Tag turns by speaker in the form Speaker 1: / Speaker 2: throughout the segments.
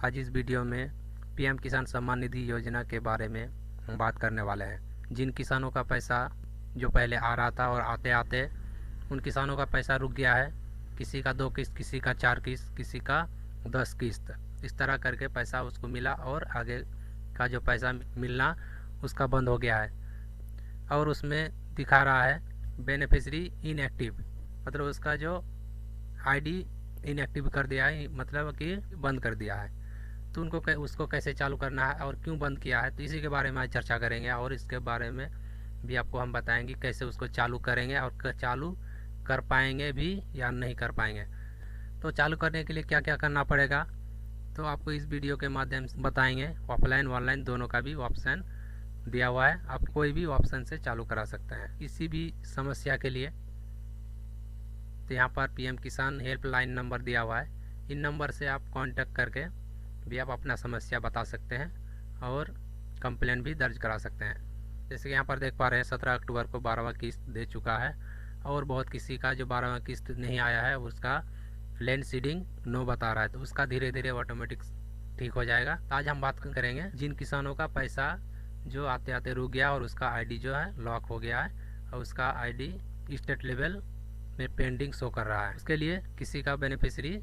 Speaker 1: आज इस वीडियो में पीएम किसान सम्मान निधि योजना के बारे में हम बात करने वाले हैं। जिन किसानों का पैसा जो पहले आ रहा था और आते आते उन किसानों का पैसा रुक गया है, किसी का 2 किस्त, किसी का 4 किस्त, किसी का 10 किस्त, इस तरह करके पैसा उसको मिला और आगे का जो पैसा मिलना उसका बंद हो गया है। और उसमें दिखा रहा है बेनिफिशरी इनएक्टिव, मतलब उसका जो आईडी इनएक्टिव कर दिया है, मतलब कि बंद कर दिया है। तो उसको कैसे चालू करना है और क्यों बंद किया है, तो इसी के बारे में आज चर्चा करेंगे। और इसके बारे में भी आपको हम बताएंगे कैसे उसको चालू करेंगे और चालू कर पाएंगे भी या नहीं कर पाएंगे। तो चालू करने के लिए क्या क्या करना पड़ेगा, तो आपको इस वीडियो के माध्यम से बताएंगे। ऑफलाइन ऑनलाइन दोनों का भी ऑप्शन दिया हुआ है, आप कोई भी ऑप्शन से चालू करा सकते हैं किसी भी समस्या के लिए। तो यहाँ पर पीएम किसान हेल्पलाइन नंबर दिया हुआ है, इन नंबर से आप कांटेक्ट करके भी आप अपना समस्या बता सकते हैं और कंप्लेंट भी दर्ज करा सकते हैं। जैसे कि यहाँ पर देख पा रहे हैं 17 अक्टूबर को 12वां किस्त दे चुका है और बहुत किसी का जो 12वां किस्त नहीं आया है उसका लैंड सीडिंग नो बता रहा है, तो उसका धीरे धीरे ऑटोमेटिक ठीक हो जाएगा। तो आज हम बात करेंगे जिन किसानों का पैसा जो आते आते रुक गया और उसका आईडी जो है लॉक हो गया है और उसका आईडी स्टेट लेवल में पेंडिंग शो कर रहा है। उसके लिए किसी का बेनिफिशरी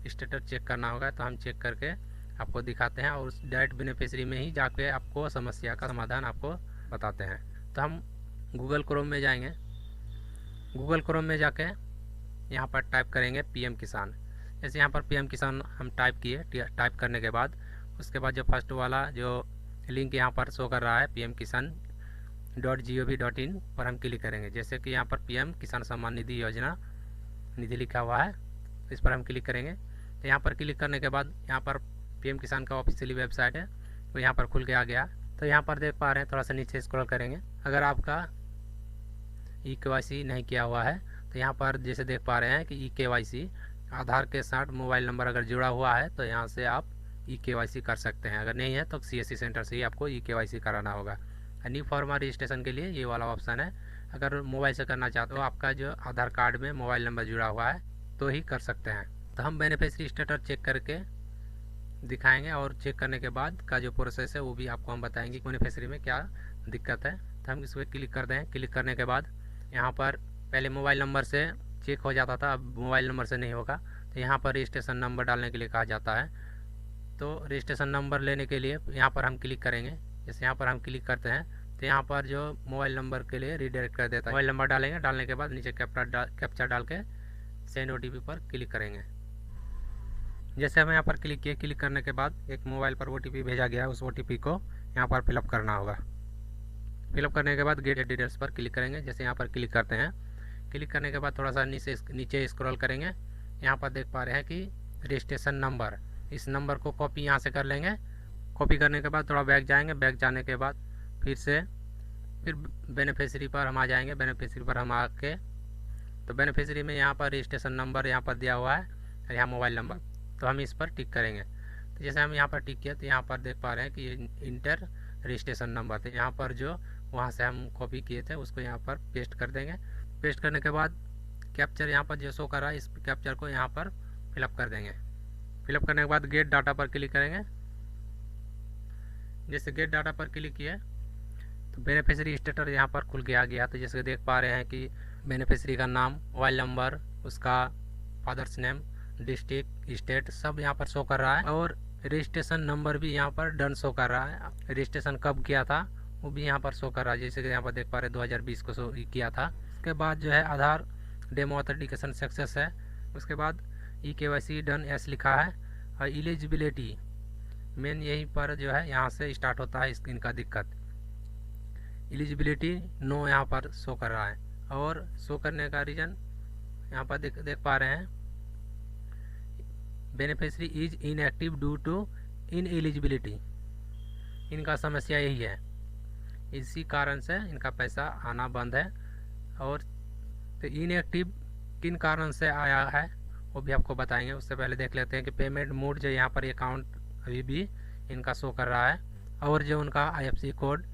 Speaker 1: स्टेटस चेक करना होगा, तो हम चेक करके आपको दिखाते हैं और उस डायरेक्ट बेनिफिशरी में ही जाके आपको समस्या का समाधान आपको बताते हैं। तो हम गूगल क्रोम में जाएंगे, गूगल क्रोम में जाके यहाँ पर टाइप करेंगे पीएम किसान। जैसे यहाँ पर पीएम किसान हम टाइप किए, टाइप करने के बाद उसके बाद जो फर्स्ट वाला जो लिंक यहाँ पर शो कर रहा है pmkisan.gov.in पर हम क्लिक करेंगे। जैसे कि यहाँ पर पीएम किसान सम्मान निधि योजना निधि लिखा हुआ है, इस पर हम क्लिक करेंगे। तो यहाँ पर क्लिक करने के बाद यहाँ पर पीएम किसान का ऑफिशियली वेबसाइट है, तो यहाँ पर खुल के आ गया। तो यहाँ पर देख पा रहे हैं, थोड़ा सा नीचे स्क्रॉल करेंगे। अगर आपका KYC नहीं किया हुआ है तो यहाँ पर जैसे देख पा रहे हैं कि KYC आधार के साथ मोबाइल नंबर अगर जुड़ा हुआ है तो यहाँ से आप KYC कर सकते हैं। अगर नहीं है तो CSC सेंटर से ही आपको KYC कराना होगा। न्यू फॉर्मा रजिस्ट्रेशन के लिए ये वाला ऑप्शन है। अगर मोबाइल से करना चाहते हो, आपका जो आधार कार्ड में मोबाइल नंबर जुड़ा हुआ है तो ही कर सकते हैं। तो हम बेनिफिशरी स्टेटस चेक करके दिखाएंगे और चेक करने के बाद का जो प्रोसेस है वो भी आपको हम बताएंगे बेनिफिशरी में क्या दिक्कत है। तो हम इस पर क्लिक कर दें। क्लिक करने के बाद यहाँ पर पहले मोबाइल नंबर से चेक हो जाता था, अब मोबाइल नंबर से नहीं होगा। तो यहाँ पर रजिस्ट्रेशन नंबर डालने के लिए कहा जाता है। तो रजिस्ट्रेशन नंबर लेने के लिए यहाँ पर हम क्लिक करेंगे। जैसे यहाँ पर हम क्लिक करते हैं तो यहाँ पर जो मोबाइल नंबर के लिए रिडायरेक्ट कर देता है। मोबाइल नंबर डालेंगे, डालने के बाद नीचे कैप्चा डाल के सेंड OTP पर क्लिक करेंगे। जैसे हमें यहाँ पर क्लिक किए, क्लिक करने के बाद एक मोबाइल पर OTP भेजा गया है, उस OTP को यहाँ पर फिलअप करना होगा। फिलअप करने के बाद गेट डिटेल्स पर क्लिक करेंगे। जैसे यहाँ पर क्लिक करते हैं, क्लिक करने के बाद थोड़ा सा नीचे स्क्रॉल करेंगे। यहाँ पर देख पा रहे हैं कि रजिस्ट्रेशन नंबर, इस नंबर को कॉपी यहाँ से कर लेंगे। कॉपी करने के बाद थोड़ा बैक जाएंगे, बैक जाने के बाद फिर बेनिफिशरी पर हम आ जाएंगे। बेनिफिशरी पर हम आके तो बेनिफिशरी में यहाँ पर रजिस्ट्रेशन नंबर यहाँ पर दिया हुआ है और यहाँ मोबाइल नंबर, तो हम इस पर टिक करेंगे। तो जैसे हम यहाँ पर टिक किया तो यहाँ पर देख पा रहे हैं कि इंटर रजिस्ट्रेशन नंबर, तो यहाँ पर जो वहाँ से हम कॉपी किए थे उसको यहाँ पर पेस्ट कर देंगे। पेस्ट करने के बाद कैप्चर यहाँ पर जो शो कर रहा है, इस कैप्चर को यहाँ पर फिलअप कर देंगे। फिलअप करने के बाद गेट डाटा पर क्लिक करेंगे। जैसे गेट डाटा पर क्लिक किए तो बेनिफिशरी स्टेटस यहाँ पर खुल के आ गया। तो जैसे देख पा रहे हैं कि बेनिफिशरी का नाम, मोबाइल नंबर, उसका फादर्स नेम, डिस्ट्रिक्ट, स्टेट सब यहाँ पर शो कर रहा है और रजिस्ट्रेशन नंबर भी यहाँ पर डन शो कर रहा है। रजिस्ट्रेशन कब किया था वो भी यहाँ पर शो कर रहा है। जैसे कि यहाँ पर देख पा रहे 2020 को शो किया था। उसके बाद जो है आधार डेमो ऑथेंटिकेशन सक्सेस है। उसके बाद KYC डन एस लिखा है और एलिजिबिलिटी मेन यहीं पर जो है यहाँ से स्टार्ट होता है इनका दिक्कत। एलिजिबिलिटी नो यहाँ पर शो कर रहा है और शो करने का रीज़न यहाँ पर देख पा रहे हैं beneficiary is inactive due to ineligibility. इनका समस्या यही है, इसी कारण से इनका पैसा आना बंद है। और तो इनएक्टिव किन कारण से आया है वो भी आपको बताएंगे। उससे पहले देख लेते हैं कि पेमेंट मोड जो यहाँ पर अकाउंट अभी भी इनका शो कर रहा है और जो उनका IFSC कोड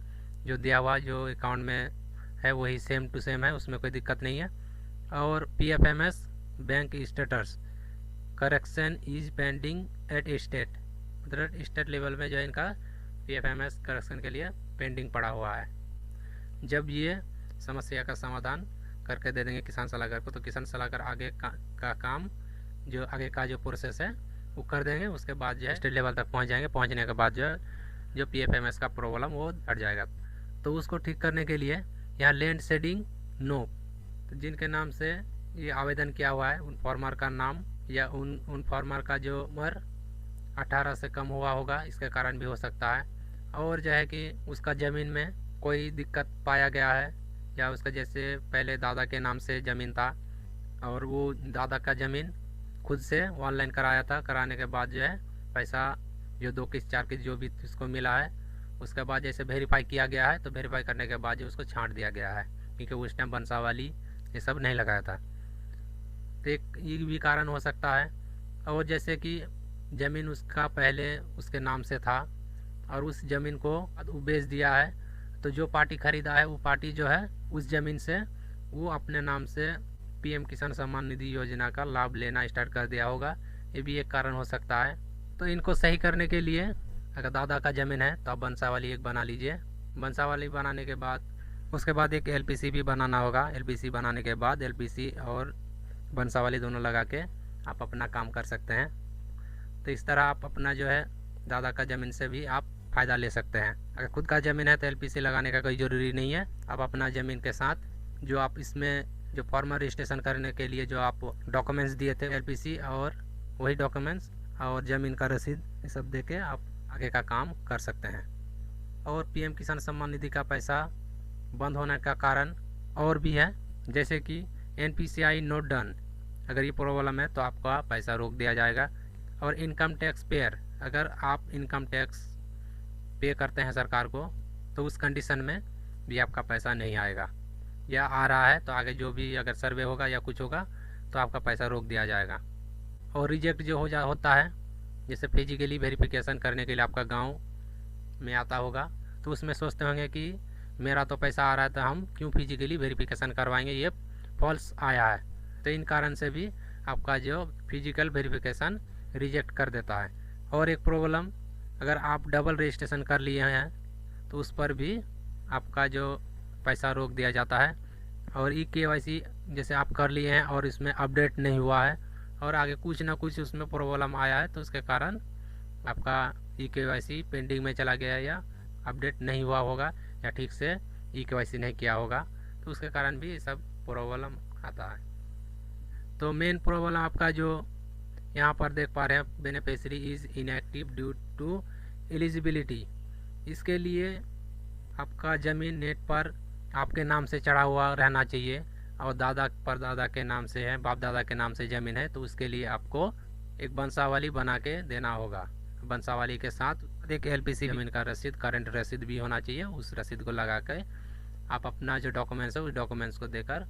Speaker 1: जो दिया हुआ जो अकाउंट में है वही सेम टू सेम है, उसमें कोई दिक्कत नहीं है। और PFMS bank status correction is pending at state, तो स्टेट लेवल में जो है इनका PFMS करेक्शन के लिए पेंडिंग पड़ा हुआ है। जब ये समस्या का समाधान करके दे देंगे किसान सलाहकार को, तो किसान सलाहकार आगे का काम जो आगे का जो प्रोसेस है वो कर देंगे। उसके बाद जो है स्टेट लेवल तक पहुंच जाएंगे। पहुंचने के बाद जो PFMS का प्रॉब्लम वो हट जाएगा। तो उसको ठीक करने के लिए यहाँ लैंड शेडिंग नो, तो जिनके नाम से ये आवेदन किया हुआ है उन फार्मर का नाम या उन फार्मर का जो उम्र 18 से कम हुआ होगा, इसके कारण भी हो सकता है। और जो है कि उसका ज़मीन में कोई दिक्कत पाया गया है, या उसका जैसे पहले दादा के नाम से ज़मीन था और वो दादा का ज़मीन खुद से ऑनलाइन कराया था, कराने के बाद जो है पैसा जो 2 किस्त 4 किस्त जो भी उसको मिला है, उसके बाद जैसे वेरीफाई किया गया है, तो वेरीफाई करने के बाद जो उसको छांट दिया गया है, क्योंकि उस टाइम वंशावली ये सब नहीं लगाया था। तो एक ये भी कारण हो सकता है। और जैसे कि ज़मीन उसका पहले उसके नाम से था और उस ज़मीन को वो बेच दिया है, तो जो पार्टी खरीदा है वो पार्टी जो है उस ज़मीन से वो अपने नाम से PM किसान सम्मान निधि योजना का लाभ लेना स्टार्ट कर दिया होगा। ये भी एक कारण हो सकता है। तो इनको सही करने के लिए अगर दादा का ज़मीन है तो आप वंशावली एक बना लीजिए। वंशावली बनाने के बाद उसके बाद एक LPC भी बनाना होगा। LPC बनाने के बाद LPC और वंशावली दोनों लगा के आप अपना काम कर सकते हैं। तो इस तरह आप अपना जो है दादा का ज़मीन से भी आप फ़ायदा ले सकते हैं। अगर खुद का ज़मीन है तो LPC लगाने का कोई ज़रूरी नहीं है। आप अपना ज़मीन के साथ जो आप इसमें जो फार्मर रजिस्ट्रेशन करने के लिए जो आप डॉक्यूमेंट्स दिए थे LPC, और वही डॉक्यूमेंट्स और ज़मीन का रसीद ये सब दे के आप आगे का काम कर सकते हैं। और PM किसान सम्मान निधि का पैसा बंद होने का कारण और भी है, जैसे कि NPCI नोट डन, अगर ये प्रॉब्लम है तो आपका पैसा रोक दिया जाएगा। और इनकम टैक्स पेयर, अगर आप इनकम टैक्स पे करते हैं सरकार को, तो उस कंडीशन में भी आपका पैसा नहीं आएगा, या आ रहा है तो आगे जो भी अगर सर्वे होगा या कुछ होगा तो आपका पैसा रोक दिया जाएगा। और रिजेक्ट जो होता है, जैसे फिजिकली वेरिफिकेशन करने के लिए आपका गांव में आता होगा, तो उसमें सोचते होंगे कि मेरा तो पैसा आ रहा है तो हम क्यों फिजिकली वेरिफिकेशन करवाएंगे, ये फॉल्स आया है। तो इन कारण से भी आपका जो फिजिकल वेरिफिकेशन रिजेक्ट कर देता है। और एक प्रॉब्लम, अगर आप डबल रजिस्ट्रेशन कर लिए हैं तो उस पर भी आपका जो पैसा रोक दिया जाता है। और eKYC जैसे आप कर लिए हैं और इसमें अपडेट नहीं हुआ है और आगे कुछ ना कुछ उसमें प्रॉब्लम आया है, तो उसके कारण आपका eKYC पेंडिंग में चला गया या अपडेट नहीं हुआ होगा या ठीक से eKYC नहीं किया होगा, तो उसके कारण भी सब प्रॉब्लम आता है। तो मेन प्रॉब्लम आपका जो यहाँ पर देख पा रहे हैं, beneficiary is inactive due to eligibility, इसके लिए आपका ज़मीन नेट पर आपके नाम से चढ़ा हुआ रहना चाहिए और दादा परदादा के नाम से है, बाप दादा के नाम से ज़मीन है, तो उसके लिए आपको एक वंशावली बना के देना होगा। वंशावली के साथ एक LPC ज़मीन का रसीद, करंट रसीद भी होना चाहिए। उस रसीद को लगा के आप अपना जो डॉक्यूमेंट्स है उस डॉक्यूमेंट्स को देकर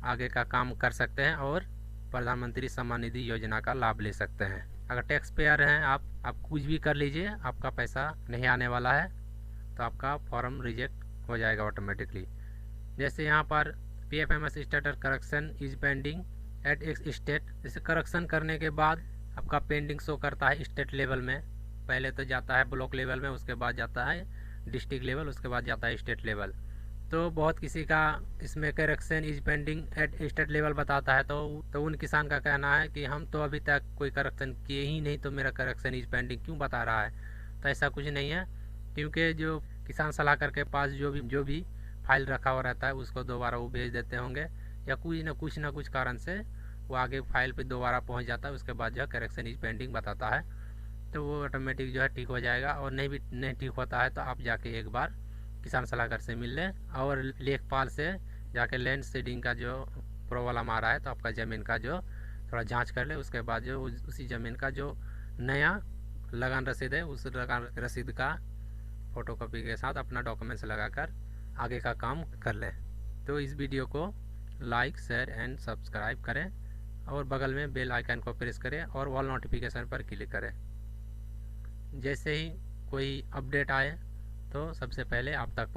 Speaker 1: आगे का काम कर सकते हैं और प्रधानमंत्री सम्मान निधि योजना का लाभ ले सकते हैं। अगर टैक्स पेयर हैं आप कुछ भी कर लीजिए, आपका पैसा नहीं आने वाला है, तो आपका फॉर्म रिजेक्ट हो जाएगा ऑटोमेटिकली। जैसे यहाँ पर PFMS status correction is pending at x state, जैसे करेक्शन करने के बाद आपका पेंडिंग शो करता है स्टेट लेवल में। पहले तो जाता है ब्लॉक लेवल में, उसके बाद जाता है डिस्ट्रिक्ट लेवल, उसके बाद जाता है स्टेट लेवल। तो बहुत किसी का इसमें correction is pending at state level बताता है, तो उन किसान का कहना है कि हम तो अभी तक कोई करेक्शन किए ही नहीं, तो मेरा करेक्शन इज पेंडिंग क्यों बता रहा है। तो ऐसा कुछ नहीं है, क्योंकि जो किसान सलाहकार के पास जो भी फाइल रखा हुआ रहता है उसको दोबारा वो भेज देते होंगे, या कुछ ना कुछ कारण से वो आगे फाइल पे दोबारा पहुंच जाता है। उसके बाद जो है करेक्शन इज पेंडिंग बताता है, तो वो ऑटोमेटिक जो है ठीक हो जाएगा। और नहीं ठीक होता है तो आप जाके एक बार किसान सलाहकार से मिल लें और लेखपाल से जाके लैंड शेडिंग का जो प्रॉब्लम आ रहा है तो आपका ज़मीन का जो थोड़ा जांच कर ले। उसके बाद जो उसी ज़मीन का जो नया लगान रसीद है उस लगान रसीद का फ़ोटोकॉपी के साथ अपना डॉक्यूमेंट्स लगाकर आगे का काम कर लें। तो इस वीडियो को लाइक, शेयर एंड सब्सक्राइब करें और बगल में बेल आइकन को प्रेस करें और ऑल नोटिफिकेशन पर क्लिक करें। जैसे ही कोई अपडेट आए तो सबसे पहले आप तक